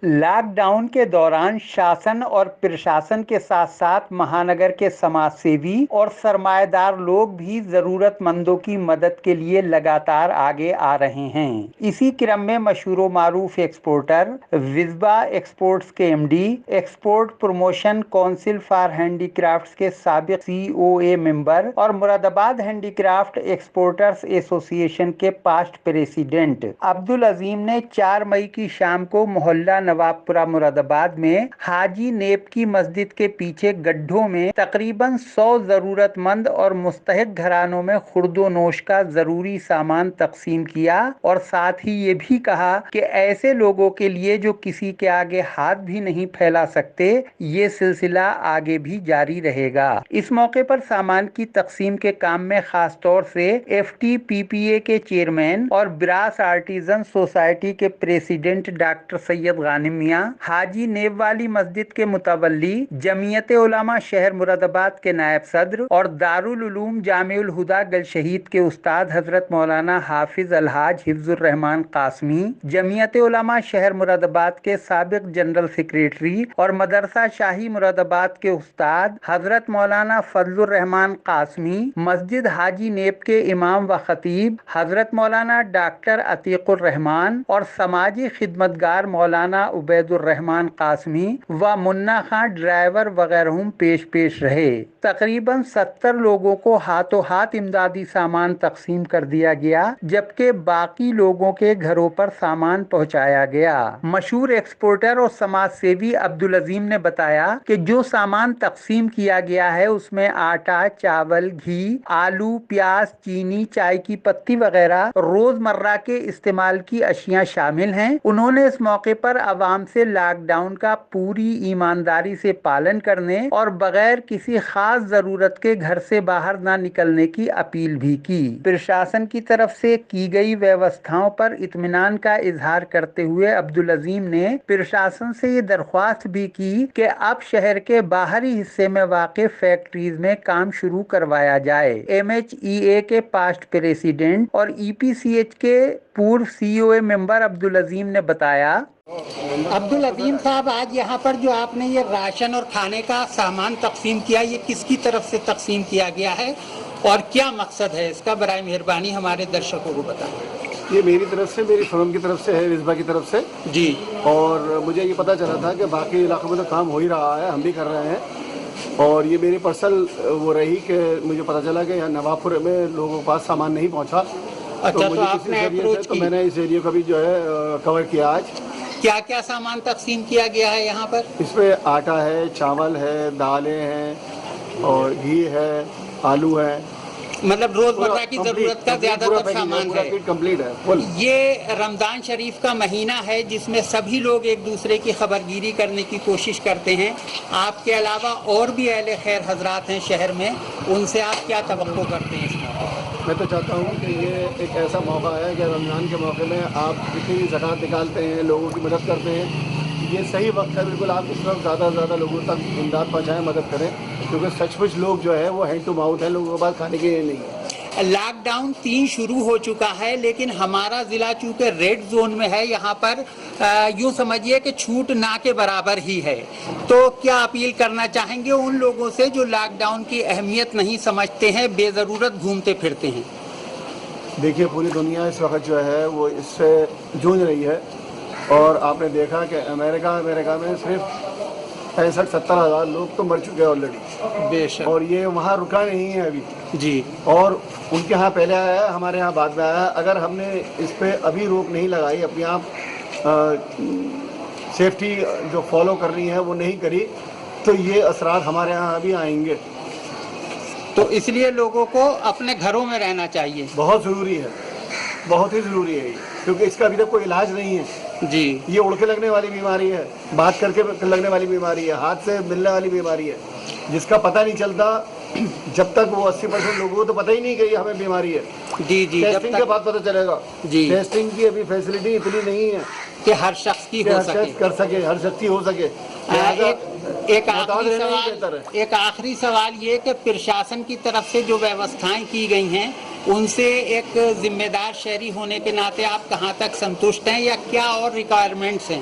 Lock down کے دوران شاسن اور پرشاسن کے ساتھ ساتھ مہانگر کے سماج سیوی اور سرمایہ دار لوگ بھی ضرورت مندوں کی مدد کے لیے لگاتار آگے آ رہے ہیں۔ اسی کرم میں مشہور و معروف ایکسپورٹر وزبا ایکسپورٹس کے M D, export promotion council for handicrafts کے سابق سی او اے ممبر اور مراد آباد ہینڈی کرافٹ ایکسپورٹرز ایسوسی ایشن کے پاسٹ پریزیڈنٹ عبدالعظیم نے 4 مئی کی شام کو محلہ نواب پورہ مراد آباد میں حاجی نیب کی مسجد کے پیچھے گڈھوں میں تقریباً 100 ضرورت مند اور مستحق گھرانوں میں خورد و نوش کا ضروری سامان تقسیم کیا اور ساتھ ہی یہ بھی کہا کہ ایسے لوگوں کے لیے جو کسی کے آگے ہاتھ بھی نہیں پھیلا سکتے، یہ سلسلہ آگے بھی جاری رہے گا۔ اس موقع پر سامان کی تقسیم کے کام میں خاص طور سے ایف ٹی پی پی اے کے چیئرمین اور براس آرٹیزن سوسائٹی کے پریزیڈنٹ ڈاکٹر سید غانم میاں، حاجی نیب والی مسجد کے متولی، جمعیت علماء شہر مراد آباد کے نائب صدر اور دارالعلوم جامع الہدیٰ گل شہید کے استاد حضرت مولانا حافظ الحاج حفظ الرحمان قاسمی، جمعیت علماء شہر مراد آباد کے سابق جنرل سیکریٹری اور مدرسہ شاہی مراد آباد کے استاد حضرت مولانا فضل الرحمان قاسمی، مسجد حاجی نیب کے امام و خطیب حضرت مولانا ڈاکٹر عتیق الرحمان اور سماجی خدمتگار مولانا عبید الرحمان قاسمی و منا خان ڈرائیور وغیرہ پیش رہے۔ تقریباً 70 لوگوں کو ہاتھوں ہاتھ امدادی سامان تقسیم کر دیا گیا، جبکہ باقی لوگوں کے گھروں پر سامان پہنچایا گیا۔ مشہور ایکسپورٹر اور سماج سیوی عبدالعظیم نے بتایا کہ جو سامان تقسیم کیا گیا ہے اس میں آٹا، چاول، گھی، آلو، پیاز، چینی، چائے کی پتی وغیرہ روزمرہ کے استعمال کی اشیاء شامل ہیں۔ انہوں نے اس موقع پر عوام سے لاک ڈاؤن کا پوری ایمانداری سے پالن کرنے اور بغیر کسی خاص ضرورت کے گھر سے باہر نہ نکلنے کی اپیل بھی کی۔ پرشاسن کی طرف سے کی گئی ویوستھاؤں پر اطمینان کا اظہار کرتے ہوئے عبدالعظیم نے پرشاسن سے یہ درخواست بھی کی کہ اب شہر کے باہری حصے میں واقع فیکٹریز میں کام شروع کروایا جائے۔ ایم ایچ ای اے کے پاسٹ پریزیڈنٹ اور ای پی سی ایچ کے پورو سی او اے ممبر عبدالعظیم نے بتایا۔ عبدالعظیم صاحب، آج یہاں پر جو آپ نے یہ راشن اور کھانے کا سامان تقسیم کیا، یہ کس کی طرف سے تقسیم کیا گیا ہے اور کیا مقصد ہے اس کا؟ برائے مہربانی ہمارے درشکوں کو بتائیں۔ یہ میری طرف سے، میری فرم کی طرف سے ہے، وزبا کی طرف سے جی۔ اور مجھے یہ پتہ چلا تھا کہ باقی علاقوں میں تو کام ہو ہی رہا ہے، ہم بھی کر رہے ہیں، اور یہ میری پرسنل وہ رہی کہ مجھے پتہ چلا کہ یہاں نواب پور میں لوگوں کے پاس سامان نہیں پہنچا، اچھا، مجھے آپ کسی نے ذریعے اپروچ سے تو کی؟ میں نے اس ایریا کا بھی جو ہے کور کیا۔ آج کیا کیا سامان تقسیم کیا گیا ہے یہاں پر؟ اس میں آٹا ہے، چاول ہے، دالیں ہیں اور گھی ہے، آلو ہے، مطلب روزمرہ کی ضرورت کا زیادہ تر سامان ہے۔ کمپلیٹ ہے فل۔ یہ رمضان شریف کا مہینہ ہے جس میں سبھی لوگ ایک دوسرے کی خبرگیری کرنے کی کوشش کرتے ہیں۔ آپ کے علاوہ اور بھی اہل خیر حضرات ہیں شہر میں، ان سے آپ کیا توقع کرتے ہیں اس موقع پر؟ میں تو چاہتا ہوں کہ یہ ایک ایسا موقع ہے کہ رمضان کے موقع میں آپ جتنی بھی زکوٰۃ نکالتے ہیں، لوگوں کی مدد کرتے ہیں، یہ صحیح وقت ہے بالکل، آپ اس وقت زیادہ سے زیادہ لوگوں تک امداد پہنچائیں، مدد کریں، کیونکہ سچ مچ لوگ جو ہے وہ ہینڈ ٹو ماؤتھ ہیں، لوگوں کے پاس کھانے کے لیے نہیں ہے۔ لاک ڈاؤن 3 شروع ہو چکا ہے، لیکن ہمارا ضلع چونکہ ریڈ زون میں ہے، یہاں پر یوں سمجھیے کہ چھوٹ نہ کے برابر ہی ہے۔ تو کیا اپیل کرنا چاہیں گے ان لوگوں سے جو لاک ڈاؤن کی اہمیت نہیں سمجھتے ہیں، بے ضرورت گھومتے پھرتے ہیں؟ دیکھیے، پوری دنیا اس وقت جو ہے وہ اس سے جونج رہی ہے، اور آپ نے دیکھا کہ امریکہ میں صرف 65-70 ہزار لوگ تو مر چکے ہیں آلریڈی، بے شک۔ اور یہ وہاں رکا نہیں ہے ابھی جی۔ اور ان کے ہاں پہلے آیا ہے، ہمارے ہاں بعد میں آیا ہے۔ اگر ہم نے اس پہ ابھی روک نہیں لگائی، اپنی آپ سیفٹی جو فالو کرنی ہے وہ نہیں کری، تو یہ اثرات ہمارے ہاں ابھی آئیں گے۔ تو اس لیے لوگوں کو اپنے گھروں میں رہنا چاہیے۔ بہت ضروری ہے، بہت ہی ضروری ہے یہ، کیونکہ اس کا ابھی تک کوئی علاج نہیں ہے۔ جی۔ یہ اڑ کے لگنے والی بیماری ہے، بات کر کے لگنے والی بیماری ہے، ہاتھ سے ملنے والی بیماری ہے، جس کا پتہ نہیں چلتا جب تک وہ 80% لوگوں کو تو پتہ ہی نہیں کہ یہ ہمیں بیماری ہے۔ جی جی، جب ٹیسٹنگ کے تک بعد پتہ چلے گا۔ جی ٹیسٹنگ کی ابھی فیسلٹی اتنی نہیں ہے کہ ہر شخص کی کہ ہو ہر سکے۔ شخص کر سکے، ہر شخصی ہو سکے، لہٰذا ایک محتاط آخری رہنا ہی سوال، بہتر ہے۔ ایک آخری سوال یہ کہ پرشاسن کی طرف سے جو ویوستھائیں کی گئی ہیں، ان سے ایک ذمہ دار شہری ہونے کے ناطے آپ کہاں تک سنتشٹ ہیں، یا کیا اور ریکوائرمنٹس ہیں؟